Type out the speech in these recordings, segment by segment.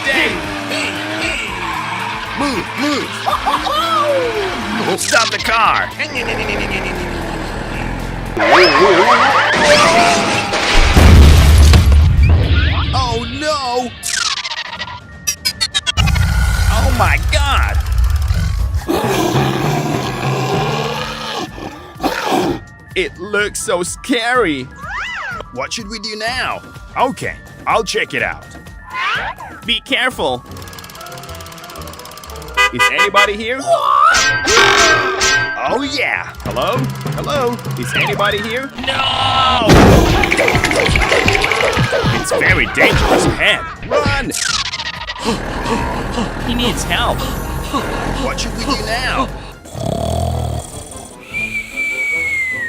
day. Move! Stop the car. Oh no! Oh my God. It looks so scary. What should we do now? Okay, I'll check it out. Be careful. Is anybody here? Oh yeah. Hello? Hello? Is anybody here? No! It's very dangerous ahead. Run! He needs help. What should we do now?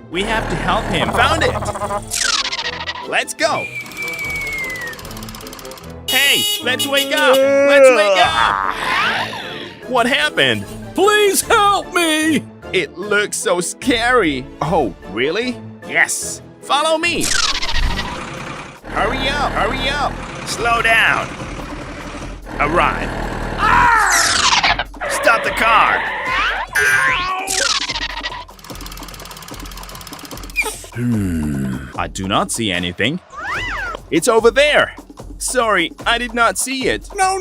We have to help him. Found it. Let's go. Hey, let's wake up. Let's wake up. What happened? Please help me! It looks so scary. Oh, really? Yes. Follow me. Hurry up, hurry up. Slow down. Arrive. Stop the car. I do not see anything. It's over there. Sorry, I did not see it. No,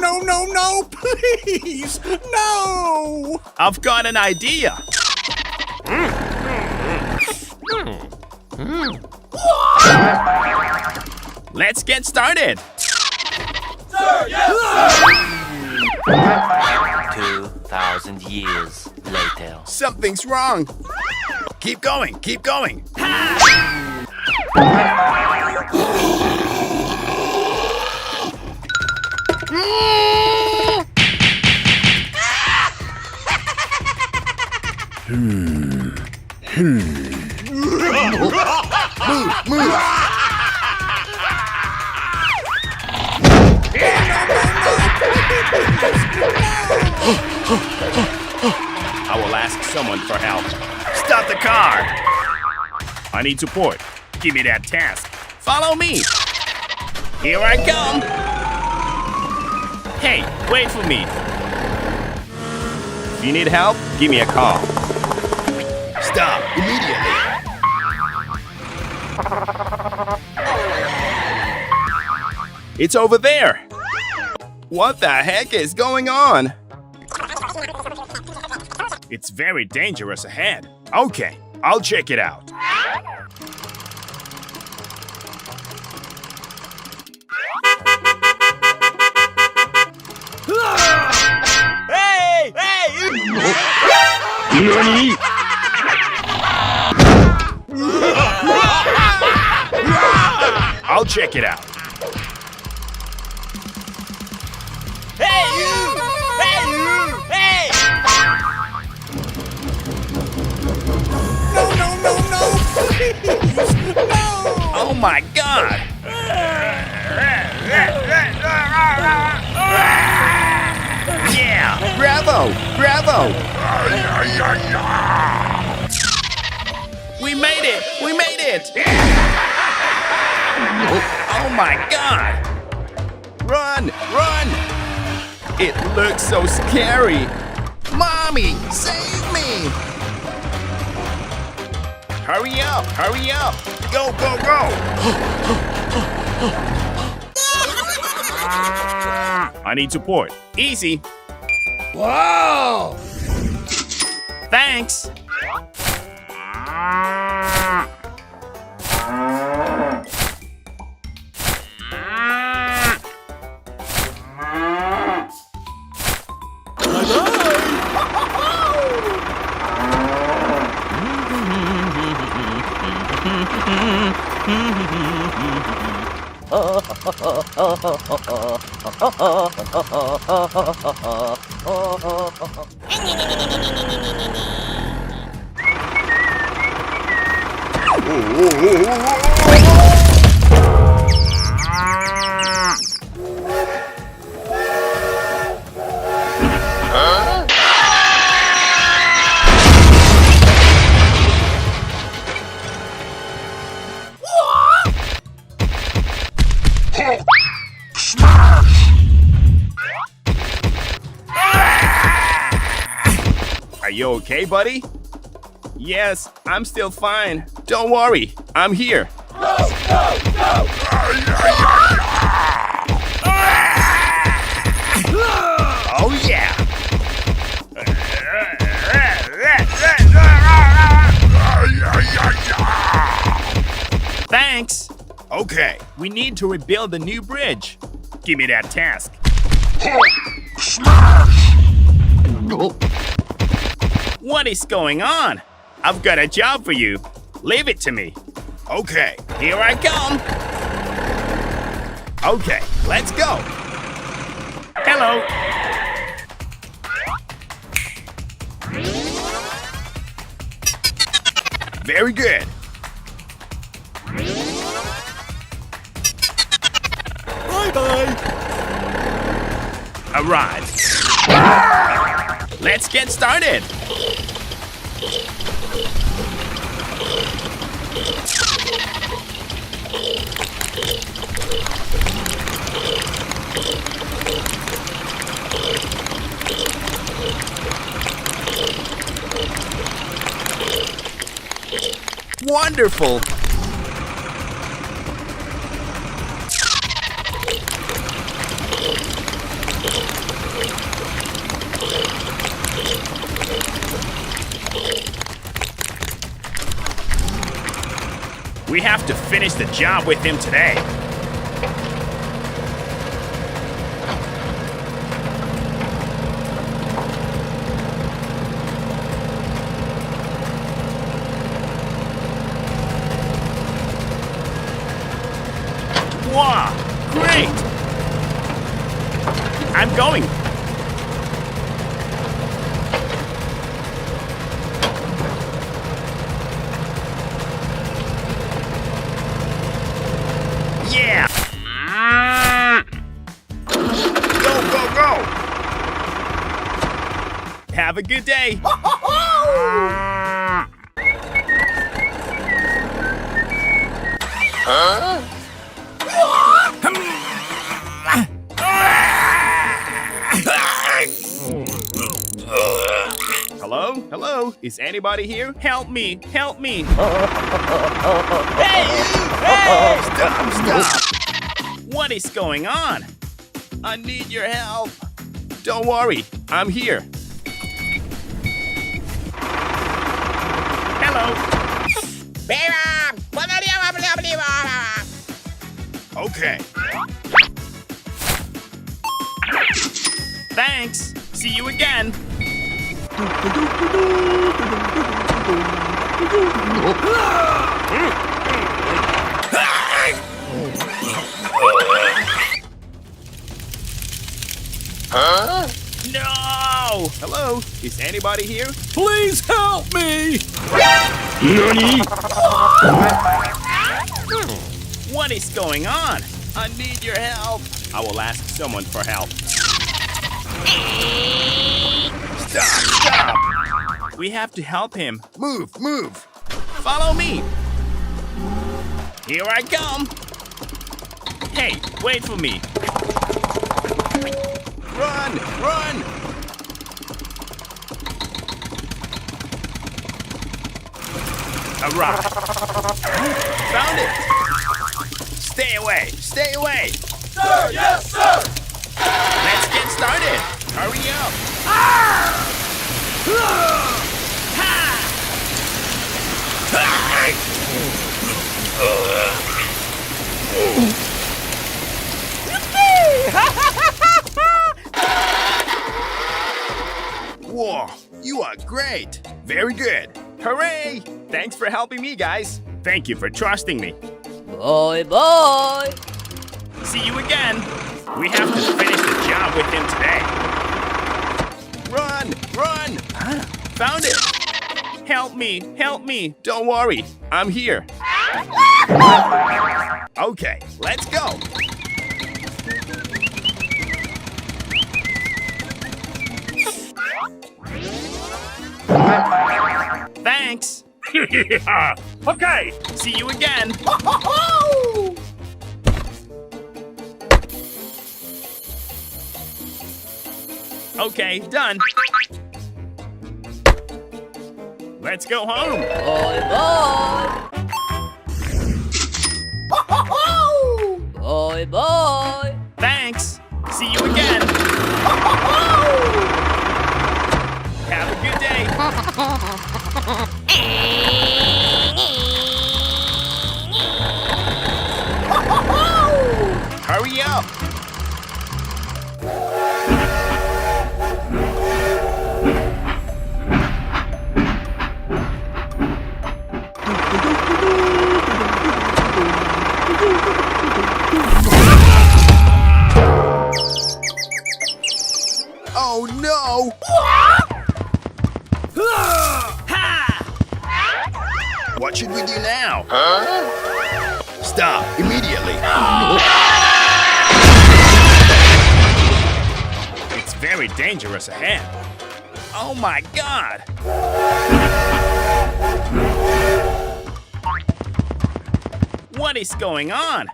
please! No! I've got an idea. Let's get started. 2,000 years later. Something's wrong. Keep going, keep going. Move! I will ask someone for help. Stop the car. I need support. Give me that task. Follow me. Here I come. Hey, wait for me. If you need help, give me a call. Stop immediately. It's over there. What the heck is going on? It's very dangerous ahead. Okay, I'll check it out. Hey! Nani? I'll check it out. Hey, you! Hey, you! Hey! No, please! No! Oh my God! Yeah! Bravo! Bravo! We made it! We made it! Oh my God! Run! Run! It looks so scary! Mommy, save me! Hurry up! Hurry up! Go, go, go! I need support. Easy. Wow! Thanks. You okay, buddy? Yes, I'm still fine. Don't worry, I'm here. Oh yeah! Thanks. Okay. We need to rebuild the new bridge. Give me that task. What is going on? I've got a job for you. Leave it to me. Okay. Here I come. Okay, let's go. Hello. Very good. Bye-bye. Arrived. Let's get started. Wonderful. We have to finish the job with him today. Wow, great! I'm going. Yeah! Go, go, go! Have a good day. Hello? Hello? Is anybody here? Help me! Help me! Hey! Hey! Stop. What is going on? I need your help. Don't worry, I'm here. Hello. Okay. Thanks. See you again. No! Hello? Is anybody here? Please help me. What is going on? I need your help. I will ask someone for help. Stop. We have to help him. Move, move. Follow me. Here I come. Hey, wait for me. Run, run. Arrive. Found it. Stay away. Stay away. Sir, yes, sir. Let's get started. Hurry up. Whoa, you are great. Very good. Hooray! Thanks for helping me, guys. Thank you for trusting me. Bye bye. See you again. We have to finish the job with him today. Run, run. Found it. Help me. Help me. Don't worry. I'm here. Okay, let's go. Thanks. Okay. See you again. Okay, done. Let's go home. Bye bye. Bye bye. Thanks. See you again. Have a good day. Hurry up. Oh no! What should we do now? Stop immediately. It's very dangerous ahead. Oh my God! What is going on?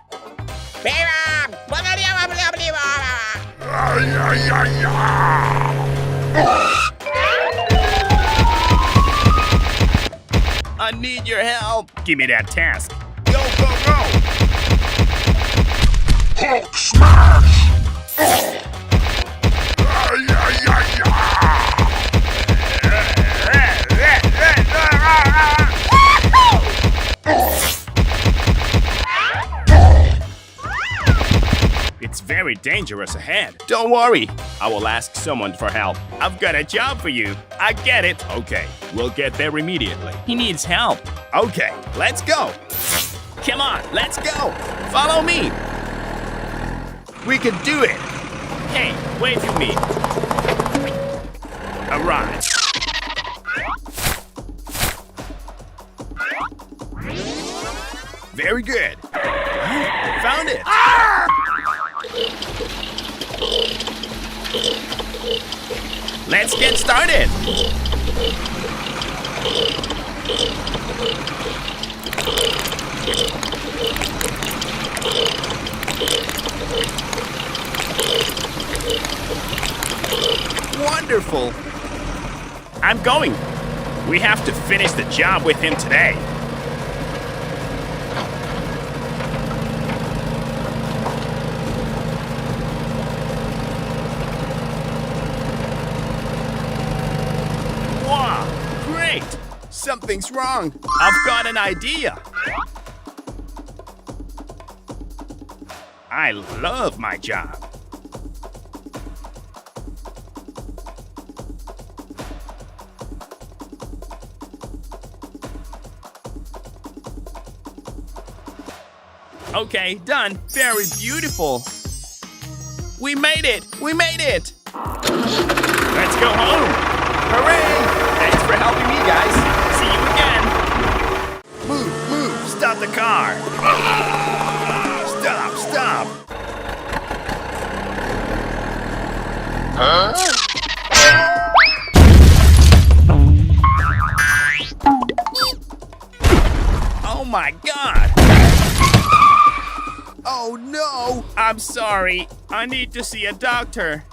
I need your help. Give me that task. Go, go, go! Hulk smash! It's very dangerous ahead. Don't worry. I will ask someone for help. I've got a job for you. I get it. Okay, we'll get there immediately. He needs help. Okay, let's go. Come on, let's go. Follow me. We can do it. Hey, wait for me. Arrive. Very good. Found it. Let's get started. Wonderful. I'm going. We have to finish the job with him today. Wow, great. Something's wrong. I've got an idea. I love my job. Okay, done. Very beautiful. We made it! We made it! Let's go home! Hooray! Thanks for helping me, guys. See you again. Move, move! Stop the car. Stop, stop! Oh my God! Oh no! I'm sorry. I need to see a doctor.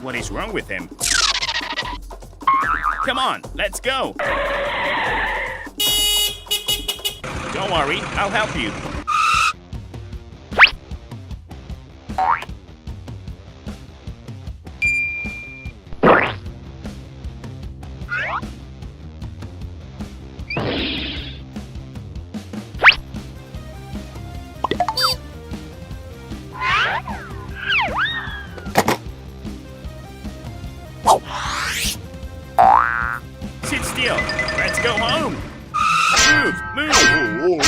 What is wrong with him? Come on, let's go. Don't worry, I'll help you. Sit still. Let's go home. Move, move.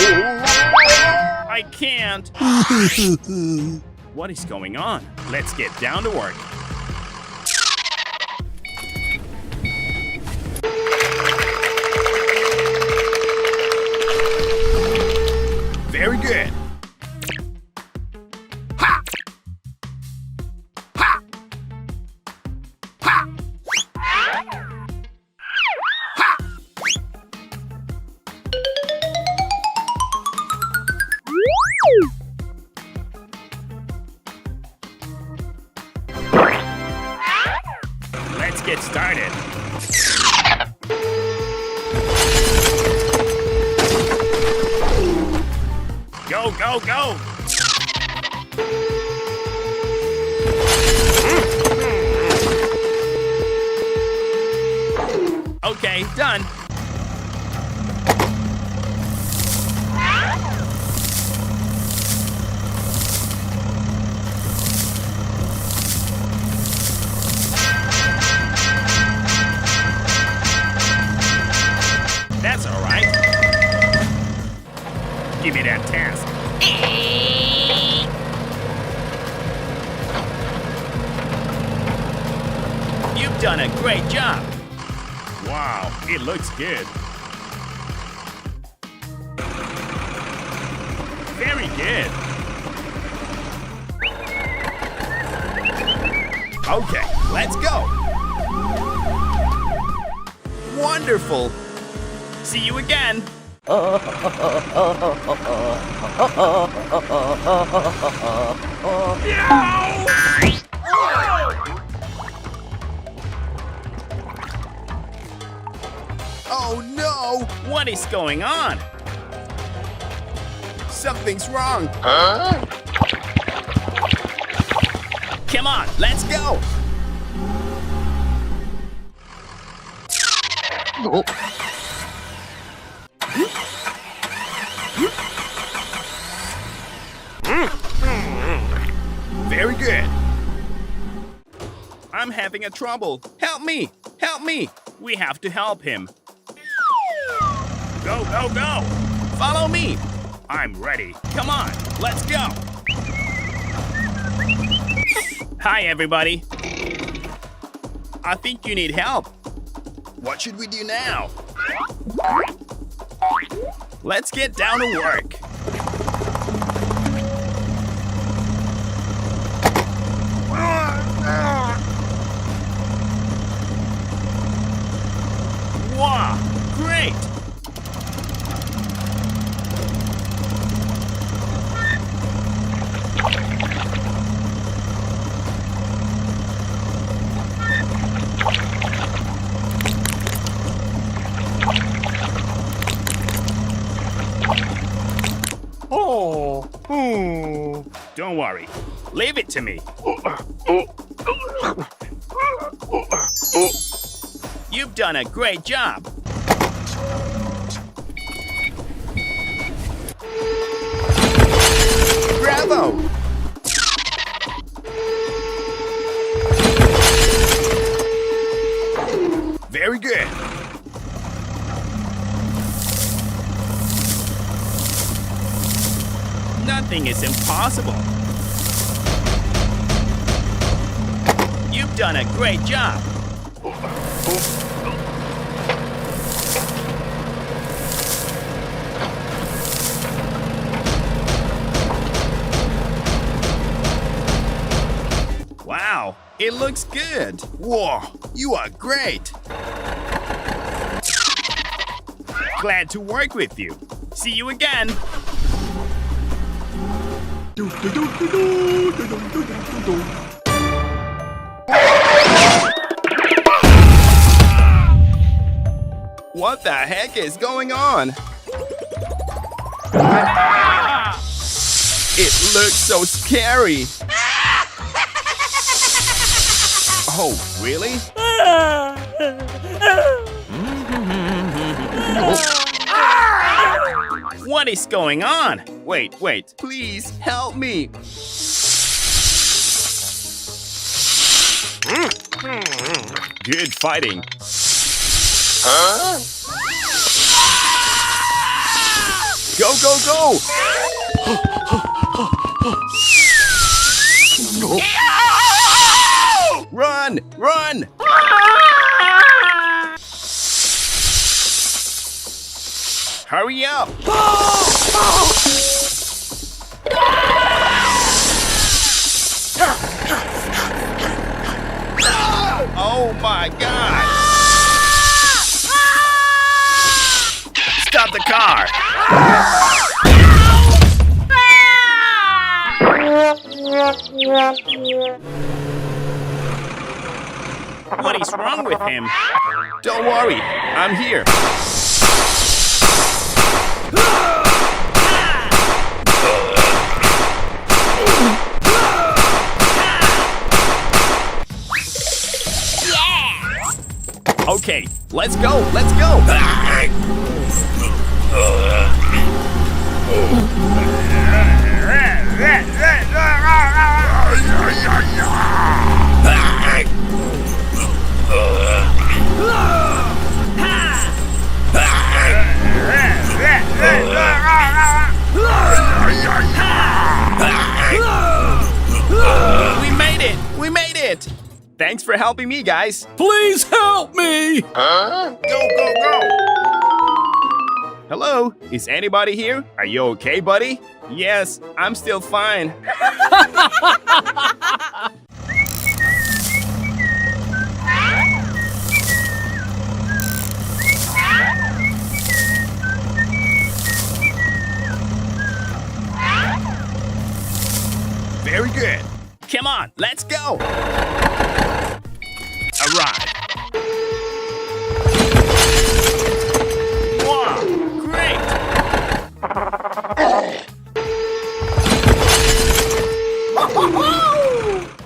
I can't. What is going on? Let's get down to work. Very good. Ha! Ha! Ha! Ha! get started. Go, go, go! Okay, done. That's all right. Give me that task. You've done a great job. Wow, it looks good. Very good. Okay, let's go. Wonderful. See you again. Oh no! What is going on? Something's wrong. Come on, let's go. Very good. I'm having a trouble. Help me! Help me! We have to help him. Go, go, go! Follow me! I'm ready. Come on, let's go! Hi, everybody. I think you need help. What should we do now? Let's get down to work. Wow, great! Don't worry. Leave it to me. You've done a great job. Bravo! Very good. Nothing is impossible. You've done a great job. Wow, it looks good. Whoa, you are great. Glad to work with you. See you again. What the heck is going on? It looks so scary. Oh, really? What is going on? Wait. Please help me. Good fighting. Go, go, go! Run! Run! Hurry up. Oh my God! Stop the car! What is wrong with him? Don't worry, I'm here. Okay, let's go, let's go. We made it! We made it! Thanks for helping me, guys. Please help me! Go, go, go! Hello, is anybody here? Are you okay, buddy? Yes, I'm still fine. Very good. Come on, let's go. Arrive. Wow, great.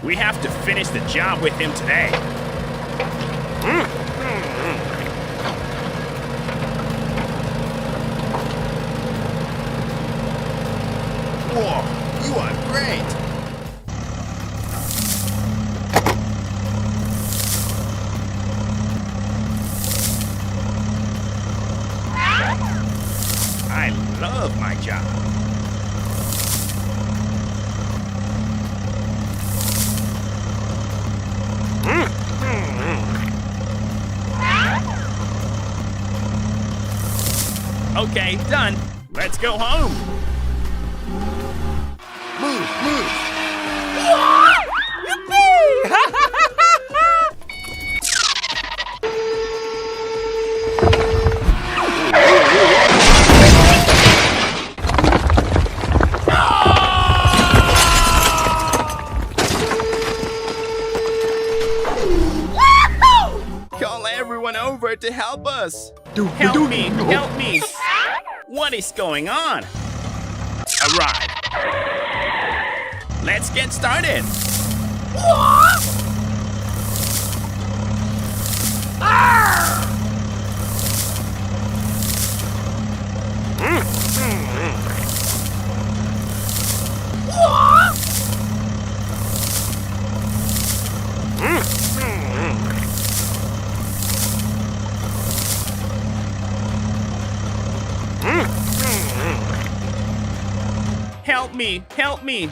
We have to finish the job with him today. Whoa, you are great! I love my job. Okay, done. Let's go home. Move, move! Call everyone over to help us. Help me, help me. What is going on? Arrive. Let's get started. Help me, help me.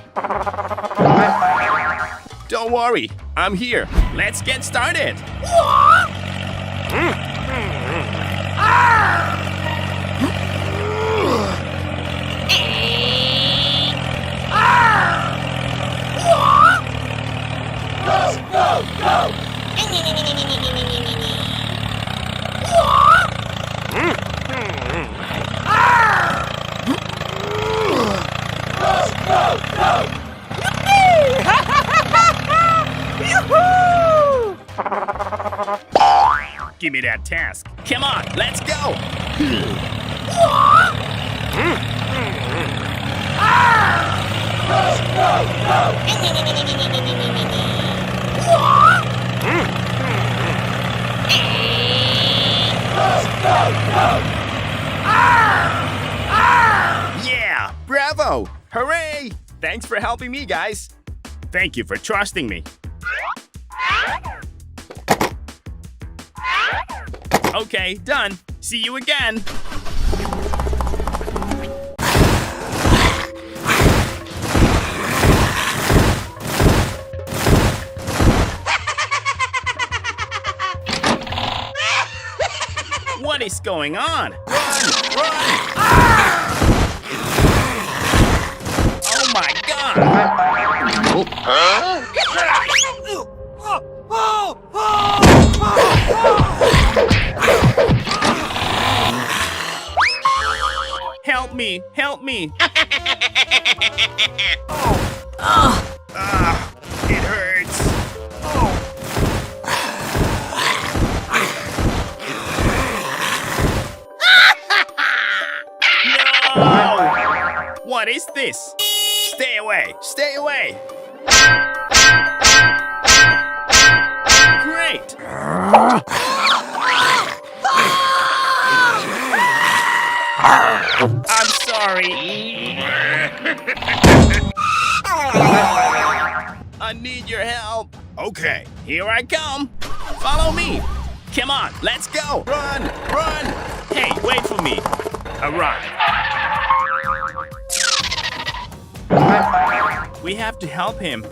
Don't worry, I'm here. Let's get started. Give me that task. Come on, let's go. Yeah, bravo. Hooray. Thanks for helping me, guys. Thank you for trusting me. Okay, done. See you again. What is going on? Oh my God! Help me! Help me! It hurts. this. Stay away. Stay away. Great. I'm sorry. I need your help. Okay, here I come. Follow me. Come on, let's go. Run, run. Hey, wait for me. Arrive. We have to help him.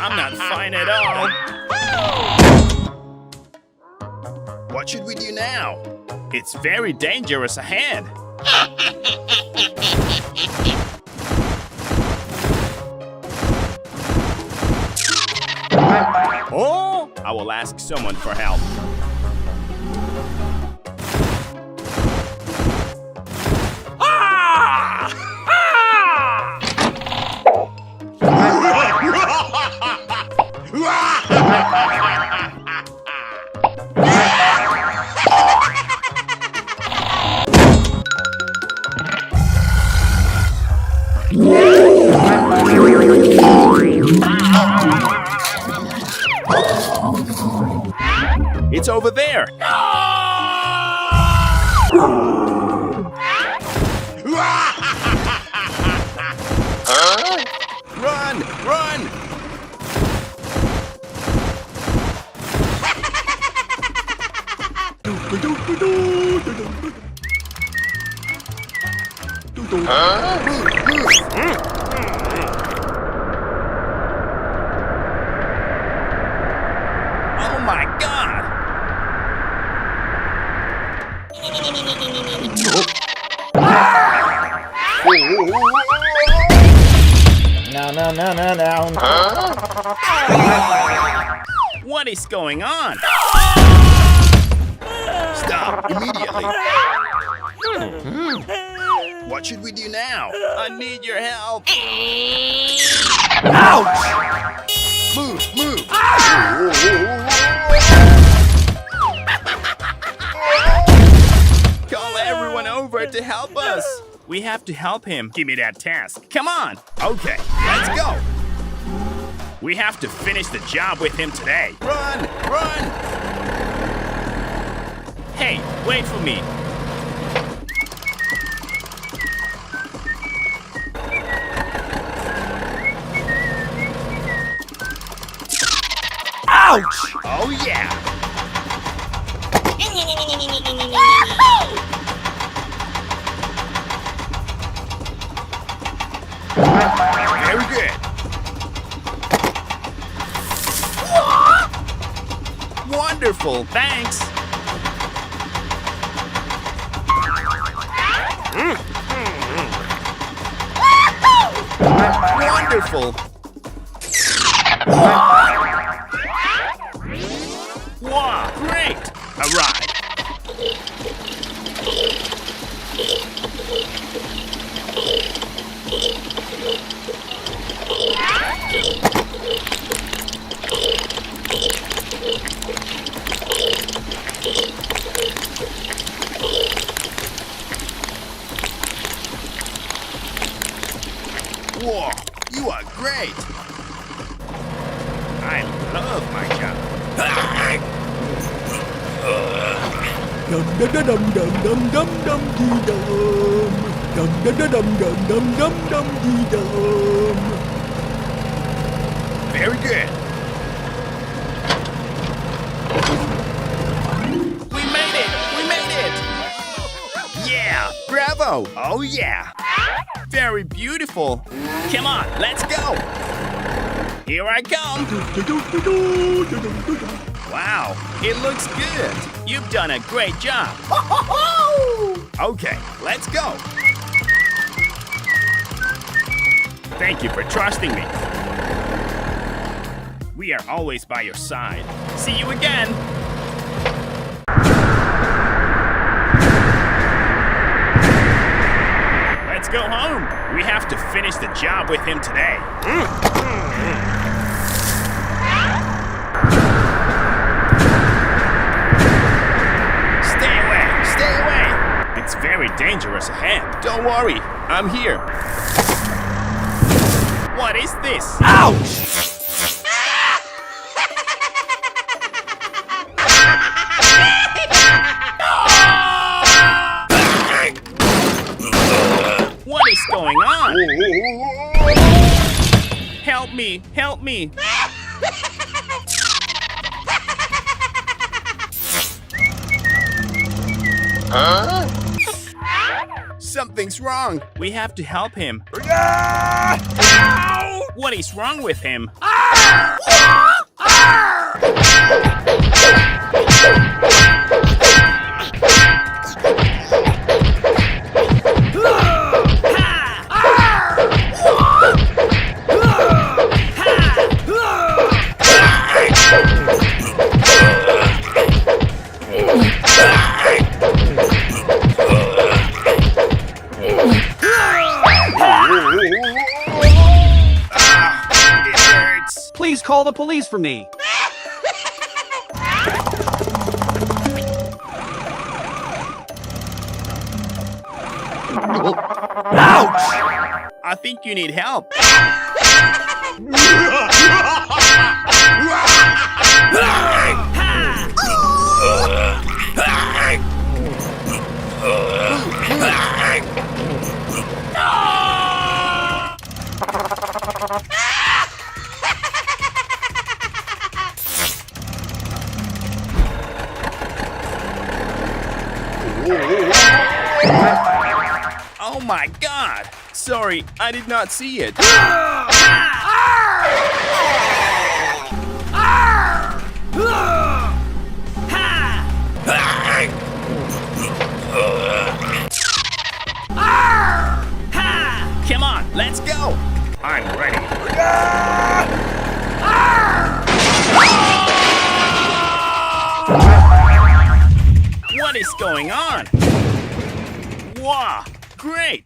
I'm not fine at all. What should we do now? It's very dangerous ahead. Oh! I will ask someone for help. It's over there. Run! Run! Oh my God! No. What is going on? Stop immediately. What should we do now? I need your help. Ouch! Move, move. Call everyone over to help us. We have to help him. Give me that task. Come on. Okay, let's go. We have to finish the job with him today. Run, run. Hey, wait for me. Ouch! Oh yeah! Very good. Wonderful, thanks. Wonderful. Wow, great! Alright. Whoa, you are great! I love my job. Dum da da dum dum dum dum dum dee dum. Dum da da dum dum dum dum dum dee dum. Very good. We made it! We made it! Yeah! Bravo! Oh yeah! Very beautiful. Come on, let's go. Here I come. Wow, it looks good. You've done a great job. Okay, let's go. Thank you for trusting me. We are always by your side. See you again. Let's Let's go home. We have to finish the job with him today. Stay away! Stay away! It's very dangerous ahead. Don't worry, I'm here. What is this? Ouch! What is going on? Help me! Help me! Something's wrong. We have to help him. What is wrong with him? It hurts. Please call the police for me. I think you need help. Oh my God! Sorry, I did not see it. Come on, let's go! I'm ready. What is going on? Wow, great!